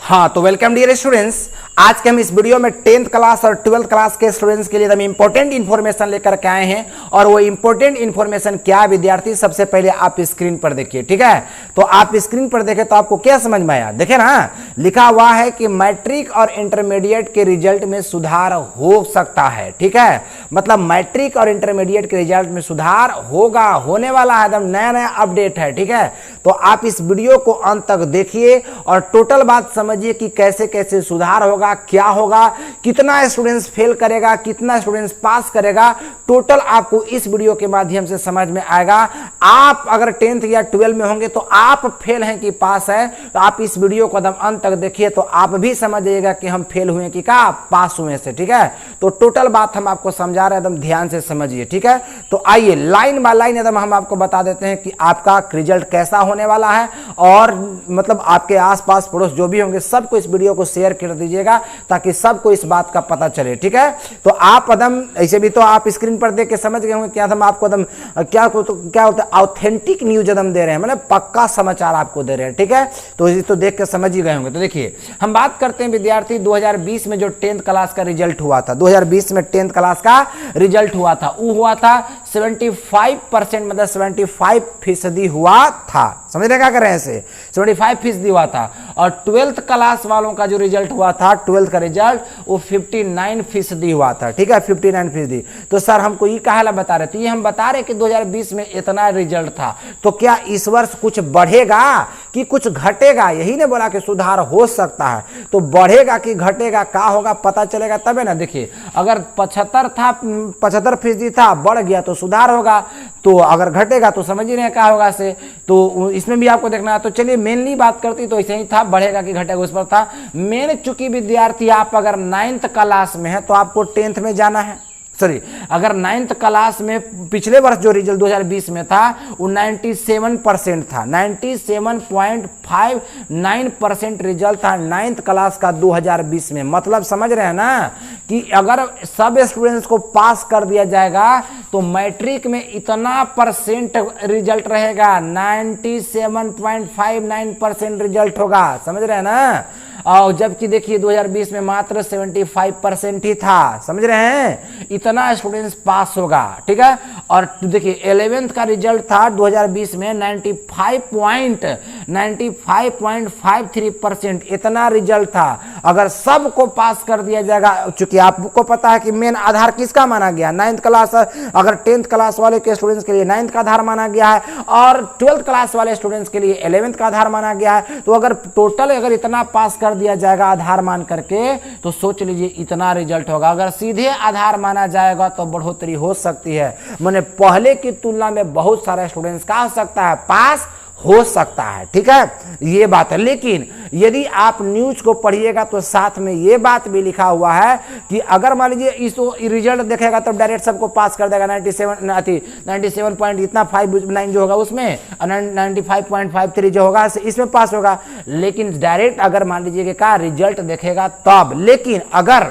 हाँ तो welcome dear students. आज के हम इस वीडियो में 10th क्लास और 12th क्लास के स्टूडेंट्स के लिए हम इंपॉर्टेंट इन्फॉर्मेशन लेकर के आए हैं। और वो इंपॉर्टेंट इन्फॉर्मेशन क्या विद्यार्थी, सबसे पहले आप स्क्रीन पर देखिए, ठीक है। तो आप स्क्रीन पर देखें तो आपको क्या समझ में आया, देखे ना, लिखा हुआ है कि मैट्रिक और इंटरमीडिएट के रिजल्ट में सुधार हो सकता है, ठीक है। मतलब मैट्रिक और इंटरमीडिएट के रिजल्ट में सुधार होगा, होने वाला है, एकदम नया नया अपडेट है, ठीक है। तो आप इस वीडियो को अंत तक देखिए और टोटल बात समझिए कि कैसे कैसे सुधार होगा, क्या होगा, कितना स्टूडेंट्स फेल करेगा, कितना स्टूडेंट्स पास करेगा, टोटल आपको इस वीडियो के माध्यम से समझ में आएगा। आप अगर 10th या 12 में होंगे तो आप फेल हैं कि पास है, तो आप इस वीडियो को एकदम अंत तक देखिए तो आप भी समझ जाइएगा कि हम फेल हुए कि क्या पास हुए से, ठीक है। तो टोटल बात हम आपको समझा रहे हैं, एकदम ध्यान से समझिए, ठीक है। तो आइए लाइन बाय लाइन एकदम हम आपको बता देते हैं कि आपका रिजल्ट कैसा होने वाला है। और मतलब आपके आसपास पड़ोस जो भी होंगे सबको इस वीडियो को शेयर कर दीजिएगा ताकि सबको इस बात का पता चले, ठीक है। तो आप एकदम ऐसे भी तो आप स्क्रीन पर देख के समझ गए होंगे क्या हम आपको एकदम क्या होता है ऑथेंटिक न्यूज एकदम दे रहे हैं, मतलब पक्का समाचार आपको दे रहे हैं, ठीक है। तो इसे तो देख के समझ ही गए होंगे। तो देखिए हम बात करते हैं विद्यार्थी 2020 में जो 10th क्लास का रिजल्ट हुआ था, 2020 में 10th क्लास का रिजल्ट हुआ था, वो हुआ था 75%, मतलब 75% हुआ था, समझ रहे क्या कर रहे हैं, इसे 75% हुआ था। और 12th क्लास वालों का जो रिजल्ट हुआ था, 12th का रिजल्ट वो 59% हुआ था, ठीक है, 59%। तो सर हमको ये कहा बता रहे थे, ये हम बता रहे कि 2020 में इतना रिजल्ट था, तो क्या इस वर्ष कुछ बढ़ेगा कि कुछ घटेगा? यही ने बोला कि सुधार हो सकता है, तो बढ़ेगा कि घटेगा, क्या होगा पता चलेगा तबे ना। देखिए अगर 75% था, बढ़ गया तो सुधार होगा, तो अगर घटेगा तो समझ ही नहीं क्या होगा से। तो इसमें भी आपको देखना है। तो चलिए मेनली बात करती तो ऐसे ही था, बढ़ेगा कि घटेगा उस पर था मेन। चूंकि विद्यार्थी आप अगर 9th क्लास में है तो आपको 10th में जाना है, सॉरी अगर 9th क्लास में पिछले वर्ष जो रिजल्ट 2020 में था वो 97% था, 97.59% रिजल्ट था 9th क्लास का 2020 में। मतलब समझ रहे हैं ना कि अगर सब स्टूडेंट्स को पास कर दिया जाएगा तो मैट्रिक में इतना परसेंट रिजल्ट रहेगा, 97.59% रिजल्ट होगा, समझ रहे हैं ना। और जबकि देखिए 2020 में मात्र 75% ही था, समझ रहे हैं, इतना स्टूडेंट्स पास होगा, ठीक है। और देखिए 11th का रिजल्ट था 2020 में 95.53%, इतना रिजल्ट था। अगर सबको पास कर दिया जाएगा, चूंकि आपको पता है कि मेन आधार किसका माना गया, 9th क्लास, अगर 10th क्लास वाले के स्टूडेंट्स के लिए 9th का आधार माना गया है और 12th क्लास वाले स्टूडेंट्स के लिए 11th का आधार माना गया है। तो अगर टोटल अगर इतना पास कर दिया जाएगा आधार मान करके तो सोच लीजिए इतना रिजल्ट होगा। अगर सीधे आधार माना जाएगा तो बढ़ोतरी हो सकती है, माने पहले की तुलना में बहुत सारे स्टूडेंट्स का हो सकता है, पास हो सकता है, ठीक है, ये बात है। लेकिन यदि आप न्यूज को पढ़िएगा तो साथ में ये बात भी लिखा हुआ है कि अगर मान लीजिए इस रिजल्ट देखेगा तो डायरेक्ट सबको पास कर देगा, 97 पॉइंट इतना 59 जो होगा उसमें, 95.53 जो होगा इसमें पास होगा। लेकिन डायरेक्ट अगर मान लीजिए कि क्या रिजल्ट देखेगा तब, लेकिन अगर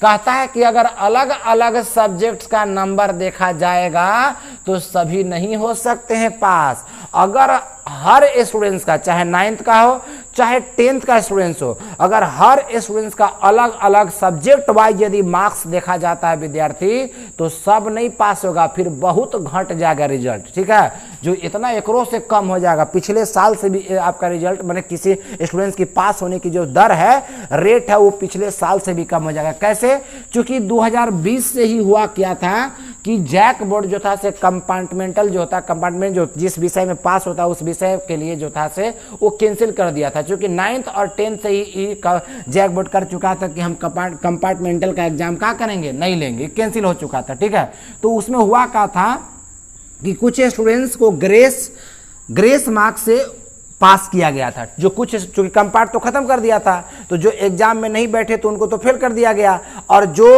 कहता है कि अगर अलग अलग सब्जेक्ट्स का नंबर देखा जाएगा तो सभी नहीं हो सकते हैं पास। अगर हर स्टूडेंट्स का, चाहे 9th का हो चाहे 10th का स्टूडेंट्स हो, अगर हर स्टूडेंट्स का अलग अलग सब्जेक्ट वाइज यदि मार्क्स देखा जाता है विद्यार्थी तो सब नहीं पास होगा, फिर बहुत घट जाएगा रिजल्ट, ठीक है। जो इतना एकरों से कम हो जाएगा, पिछले साल से भी आपका रिजल्ट मैंने किसी स्टूडेंट्स की पास होने की जो दर है, रेट है, वो पिछले साल से भी कम हो जाएगा। कैसे? चूंकि 2020 से ही हुआ क्या था कि जैक बोर्ड जो था से कंपार्टमेंटल जो होता, कंपार्टमेंट जो जिस विषय में पास होता है उस विषय के लिए जो था से वो कैंसिल कर दिया था। क्योंकि 9th और 10th से ही जैक बोर्ड कर चुका था कि हम कंपार्टमेंटल का एग्जाम क्या करेंगे, नहीं लेंगे, कैंसिल हो चुका था, ठीक है। तो उसमें हुआ क्या था कि कुछ स्टूडेंट्स को ग्रेस मार्क्स से पास किया गया था, जो कुछ चूंकि कंपार्ट तो खत्म कर दिया था तो जो एग्जाम में नहीं बैठे तो उनको तो फेल कर दिया गया। और जो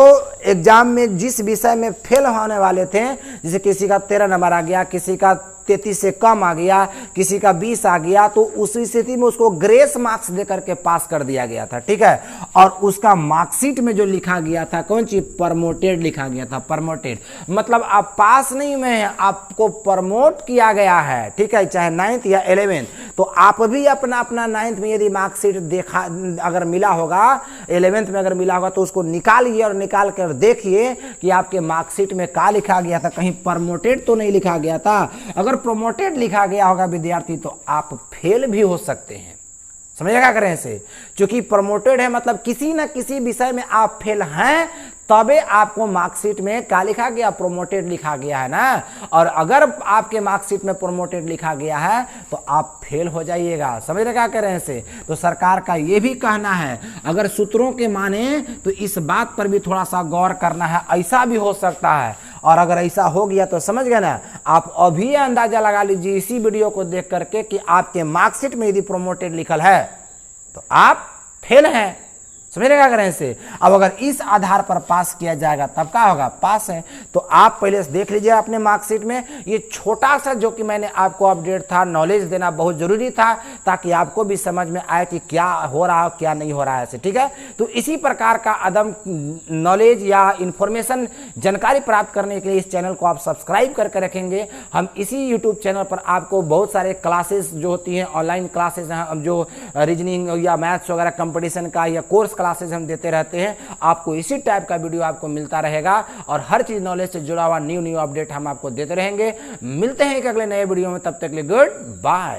एग्जाम में जिस विषय में फेल होने वाले थे, जैसे किसी का 13 नंबर आ गया, किसी का 33 से कम आ गया, किसी का 20 आ गया, तो उस स्थिति में उसको ग्रेस मार्क्स देकर के पास कर दिया गया था, ठीक है। और उसका मार्कशीट में जो लिखा गया था कौन चीज, प्रमोटेड लिखा गया था, प्रमोटेड मतलब आप पास नहीं हुए हैं, आपको प्रमोट किया गया है, ठीक है, चाहे 9th या 11th। तो आप भी अपना अपना 9th में यदि मार्कशीट देखा अगर मिला होगा, 11th में अगर मिला होगा तो उसको निकालिए और निकाल कर देखिए कि आपके मार्कशीट में क्या लिखा गया था, कहीं प्रमोटेड तो नहीं लिखा गया था। अगर प्रमोटेड लिखा गया होगा विद्यार्थी तो आप फेल भी हो सकते हैं, समझिए क्या करें इसे, क्योंकि प्रमोटेड है मतलब किसी ना किसी विषय में आप फेल हैं, तबे आपको मार्कशीट में क्या लिखा गया, प्रोमोटेड लिखा गया है ना। और अगर आपके मार्कशीट में प्रोमोटेड लिखा गया है तो आप फेल हो जाइएगा, समझ रहे क्या कह रहे हैं इसे। तो सरकार का ये भी कहना है, अगर सूत्रों के माने तो इस बात पर भी थोड़ा सा गौर करना है, ऐसा भी हो सकता है। और अगर ऐसा हो गया तो समझ गए ना, आप अभी अंदाजा लगा लीजिए इसी वीडियो को देख करके कि आपके मार्कशीट में यदि प्रोमोटेड लिखल है तो आप फेल हैं, समझ रहे क्या करें इसे। अब अगर इस आधार पर पास किया जाएगा तब क्या होगा, पास है। तो आप पहले से देख लीजिए अपने मार्कशीट में, ये छोटा सा जो कि मैंने आपको अपडेट था, नॉलेज देना बहुत जरूरी था ताकि आपको भी समझ में आए कि क्या हो रहा है क्या नहीं हो रहा है, ठीक है। तो इसी प्रकार का अदम नॉलेज या इंफॉर्मेशन जानकारी प्राप्त करने के लिए इस चैनल को आप सब्सक्राइब करके रखेंगे। हम इसी यूट्यूब चैनल पर आपको बहुत सारे क्लासेस जो होती हैं, ऑनलाइन क्लासेस हैं, जो रीजनिंग या मैथ्स वगैरह कंपटीशन का या कोर्स क्लासेस हम देते रहते हैं। आपको इसी टाइप का वीडियो आपको मिलता रहेगा और हर चीज नॉलेज से जुड़ा हुआ न्यू अपडेट हम आपको देते रहेंगे। मिलते हैं एक अगले नए वीडियो में, तब तक के लिए गुड बाय।